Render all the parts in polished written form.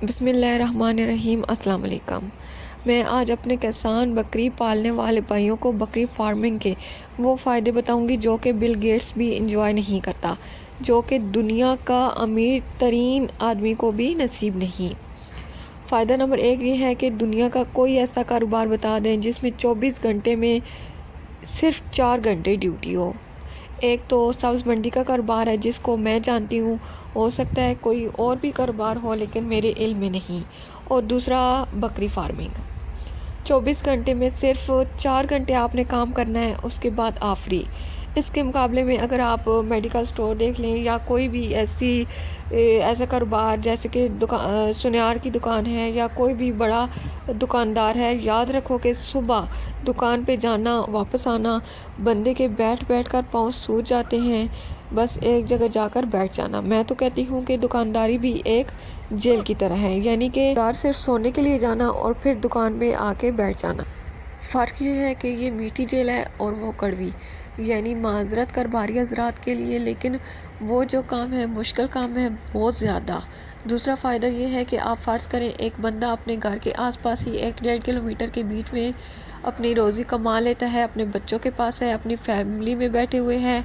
بسم اللہ الرحمن الرحیم۔ السلام علیکم۔ میں آج اپنے کسان بکری پالنے والے بھائیوں کو بکری فارمنگ کے وہ فائدے بتاؤں گی جو کہ بل گیٹس بھی انجوائے نہیں کرتا، جو کہ دنیا کا امیر ترین آدمی کو بھی نصیب نہیں۔ فائدہ نمبر 1 یہ ہے کہ دنیا کا کوئی ایسا کاروبار بتا دیں جس میں 24 گھنٹے میں صرف 4 گھنٹے ڈیوٹی ہو۔ ایک تو سبز منڈی کا کاروبار ہے جس کو میں جانتی ہوں، ہو سکتا ہے کوئی اور بھی کاروبار ہو لیکن میرے علم میں نہیں۔ اور دوسرا بکری فارمنگ، 24 گھنٹے میں صرف 4 گھنٹے آپ نے کام کرنا ہے، اس کے بعد آپ فری۔ اس کے مقابلے میں اگر آپ میڈیکل سٹور دیکھ لیں یا کوئی بھی ایسا کاروبار جیسے کہ سنیار کی دکان ہے یا کوئی بھی بڑا دکاندار ہے، یاد رکھو کہ صبح دکان پہ جانا واپس آنا، بندے کے بیٹھ بیٹھ کر پاؤں سوج جاتے ہیں، بس ایک جگہ جا کر بیٹھ جانا۔ میں تو کہتی ہوں کہ دکانداری بھی ایک جیل کی طرح ہے، یعنی کہ گھر صرف سونے کے لیے جانا اور پھر دکان پہ آ کے بیٹھ جانا۔ فرق یہ ہے کہ یہ میٹھی جیل ہے اور وہ کڑوی، یعنی معذرت کاروباری حضرات کے لیے، لیکن وہ جو کام ہے مشکل کام ہے بہت زیادہ۔ دوسرا فائدہ یہ ہے کہ آپ فرض کریں ایک بندہ اپنے گھر کے آس پاس ہی 1-1.5 کلومیٹر کے بیچ میں اپنی روزی کما لیتا ہے، اپنے بچوں کے پاس ہے، اپنی فیملی میں بیٹھے ہوئے ہیں،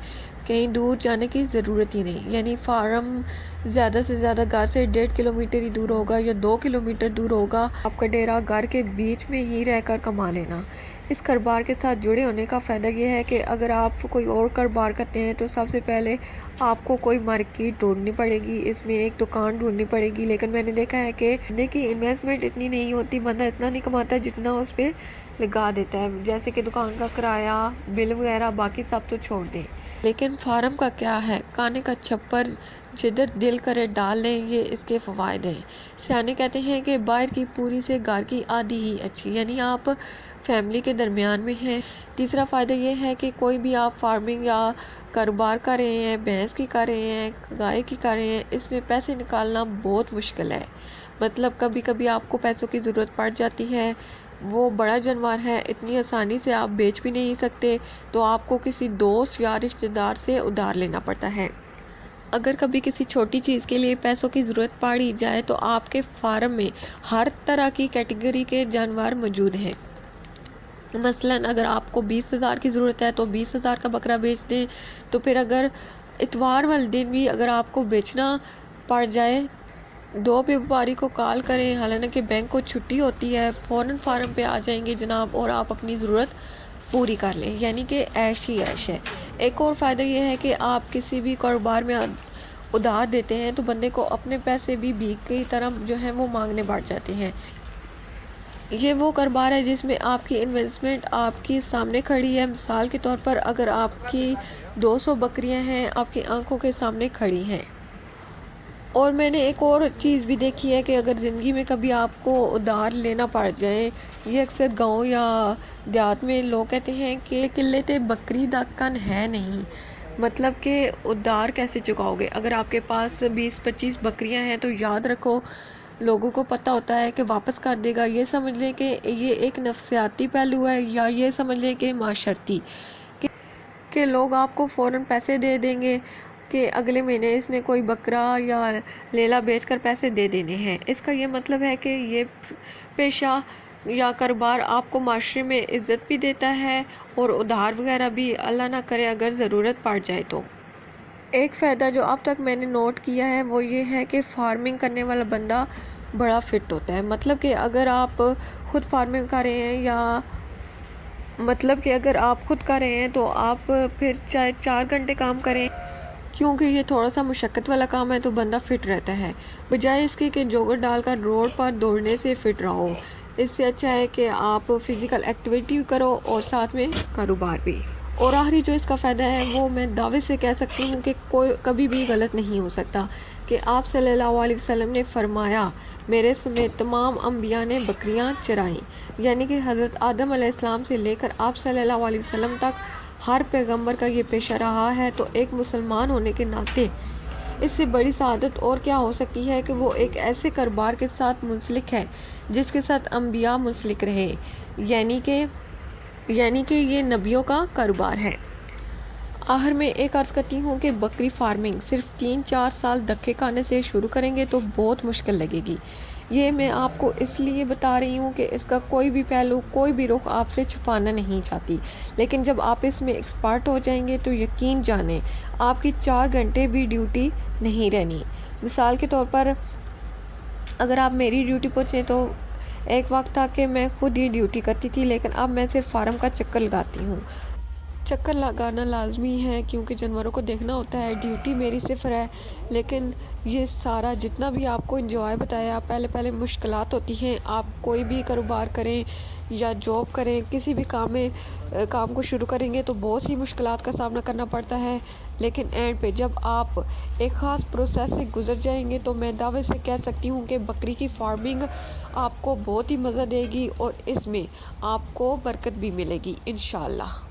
کہیں دور جانے کی ضرورت ہی نہیں۔ یعنی فارم زیادہ سے زیادہ گھر سے 1.5 کلومیٹر ہی دور ہوگا یا 2 کلومیٹر دور ہوگا، آپ کا ڈیرا گھر کے بیچ میں ہی رہ کر کما لینا۔ اس کاروبار کے ساتھ جڑے ہونے کا فائدہ یہ ہے کہ اگر آپ کوئی اور کاروبار کرتے ہیں تو سب سے پہلے آپ کو کوئی مارکیٹ ڈھونڈنی پڑے گی، اس میں ایک دکان ڈھونڈنی پڑے گی، لیکن میں نے دیکھا ہے کہ بندے کی انویسٹمنٹ اتنی نہیں ہوتی، بندہ اتنا نہیں کماتا جتنا اس پہ لگا دیتا ہے، جیسے کہ دکان کا کرایہ، بل وغیرہ، باقی سب تو چھوڑ دیں۔ لیکن فارم کا کیا ہے، کانے کا چھپر جدھر دل کرے ڈال لیں، یہ اس کے فوائد ہیں۔ سیانے کہتے ہیں کہ باہر کی پوری سے گھر کی آدھی ہی اچھی، یعنی آپ فیملی کے درمیان میں ہیں۔ تیسرا فائدہ یہ ہے کہ کوئی بھی آپ فارمنگ یا کاروبار کر رہے ہیں، بھینس کی کر رہے ہیں، گائے کی کر رہے ہیں، اس میں پیسے نکالنا بہت مشکل ہے۔ مطلب کبھی کبھی آپ کو پیسوں کی ضرورت پڑ جاتی ہے، وہ بڑا جانور ہے، اتنی آسانی سے آپ بیچ بھی نہیں سکتے، تو آپ کو کسی دوست یا رشتہ دار سے ادھار لینا پڑتا ہے۔ اگر کبھی کسی چھوٹی چیز کے لیے پیسوں کی ضرورت پڑی جائے تو آپ کے فارم میں ہر طرح کی کیٹیگری کے جانور موجود ہیں۔ مثلاً اگر آپ کو 20,000 کی ضرورت ہے تو 20,000 کا بکرا بیچ دیں، تو پھر اگر اتوار والے دن بھی اگر آپ کو بیچنا پڑ جائے، 2 ویپاری کو کال کریں، حالانکہ بینک کو چھٹی ہوتی ہے، فوراً فارم پہ آ جائیں گے جناب اور آپ اپنی ضرورت پوری کر لیں، یعنی کہ عیش ہی عیش ہے۔ ایک اور فائدہ یہ ہے کہ آپ کسی بھی کاروبار میں ادھار دیتے ہیں تو بندے کو اپنے پیسے بھی بھیک کی طرح جو ہیں وہ مانگنے بڑھ جاتے ہیں۔ یہ وہ کاروبار ہے جس میں آپ کی انویسٹمنٹ آپ کی سامنے کھڑی ہے۔ مثال کے طور پر اگر آپ کی 200 بکریاں ہیں، آپ کی آنکھوں کے سامنے کھڑی ہیں۔ اور میں نے ایک اور چیز بھی دیکھی ہے کہ اگر زندگی میں کبھی آپ کو ادھار لینا پڑ جائے، یہ اکثر گاؤں یا دیہات میں لوگ کہتے ہیں کہ قلت بکری دا کن ہے نہیں، مطلب کہ ادھار کیسے چکاؤ گے۔ اگر آپ کے پاس 20-25 بکریاں ہیں تو یاد رکھو، لوگوں کو پتہ ہوتا ہے کہ واپس کر دے گا، یہ سمجھ لیں کہ یہ ایک نفسیاتی پہلو ہے، یا یہ سمجھ لیں کہ معاشرتی، کہ لوگ آپ کو فوراً پیسے دے دیں گے کہ اگلے مہینے اس نے کوئی بکرا یا لیلا بیچ کر پیسے دے دینے ہیں۔ اس کا یہ مطلب ہے کہ یہ پیشہ یا کاروبار آپ کو معاشرے میں عزت بھی دیتا ہے اور ادھار وغیرہ بھی، اللہ نہ کرے اگر ضرورت پڑ جائے تو۔ ایک فائدہ جو اب تک میں نے نوٹ کیا ہے وہ یہ ہے کہ فارمنگ کرنے والا بندہ بڑا فٹ ہوتا ہے۔ مطلب کہ اگر آپ خود فارمنگ کر رہے ہیں تو آپ پھر چاہے 4 گھنٹے کام کریں، کیونکہ یہ تھوڑا سا مشقت والا کام ہے تو بندہ فٹ رہتا ہے، بجائے اس کے کہ جوگر ڈال کر روڈ پر دوڑنے سے فٹ رہو۔ اس سے اچھا ہے کہ آپ فزیکل ایکٹیویٹی کرو اور ساتھ میں کاروبار بھی۔ اور آخری جو اس کا فائدہ ہے وہ میں دعوے سے کہہ سکتی ہوں کہ کبھی بھی غلط نہیں ہو سکتا، کہ آپ صلی اللہ علیہ وسلم نے فرمایا، میرے سمیت تمام انبیاء نے بکریاں چرائیں، یعنی کہ حضرت آدم علیہ السلام سے لے کر آپ صلی اللہ علیہ وسلم تک ہر پیغمبر کا یہ پیشہ رہا ہے، تو ایک مسلمان ہونے کے ناطے اس سے بڑی سعادت اور کیا ہو سکتی ہے کہ وہ ایک ایسے کاروبار کے ساتھ منسلک ہے جس کے ساتھ انبیاء منسلک رہے، یعنی کہ یہ نبیوں کا کاروبار ہے۔ آخر میں ایک عرض کرتی ہوں کہ بکری فارمنگ صرف 3-4 سال دھکے کھانے سے شروع کریں گے تو بہت مشکل لگے گی۔ یہ میں آپ کو اس لیے بتا رہی ہوں کہ اس کا کوئی بھی پہلو، کوئی بھی رخ آپ سے چھپانا نہیں چاہتی، لیکن جب آپ اس میں ایکسپرٹ ہو جائیں گے تو یقین جانیں آپ کی 4 گھنٹے بھی ڈیوٹی نہیں رہنی۔ مثال کے طور پر اگر آپ میری ڈیوٹی پوچھیں تو ایک وقت تھا کہ میں خود ہی ڈیوٹی کرتی تھی، لیکن اب میں صرف فارم کا چکر لگاتی ہوں۔ چکر لگانا لازمی ہے کیونکہ جانوروں کو دیکھنا ہوتا ہے۔ ڈیوٹی میری صفر ہے، لیکن یہ سارا جتنا بھی آپ کو انجوائے بتایا، پہلے مشکلات ہوتی ہیں۔ آپ کوئی بھی کاروبار کریں یا جاب کریں، کسی بھی کام کو شروع کریں گے تو بہت سی مشکلات کا سامنا کرنا پڑتا ہے، لیکن اینڈ پہ جب آپ ایک خاص پروسیس سے گزر جائیں گے تو میں دعوے سے کہہ سکتی ہوں کہ بکری کی فارمنگ آپ کو بہت ہی مزہ دے گی اور اس میں آپ کو برکت بھی ملے گی انشاءاللہ۔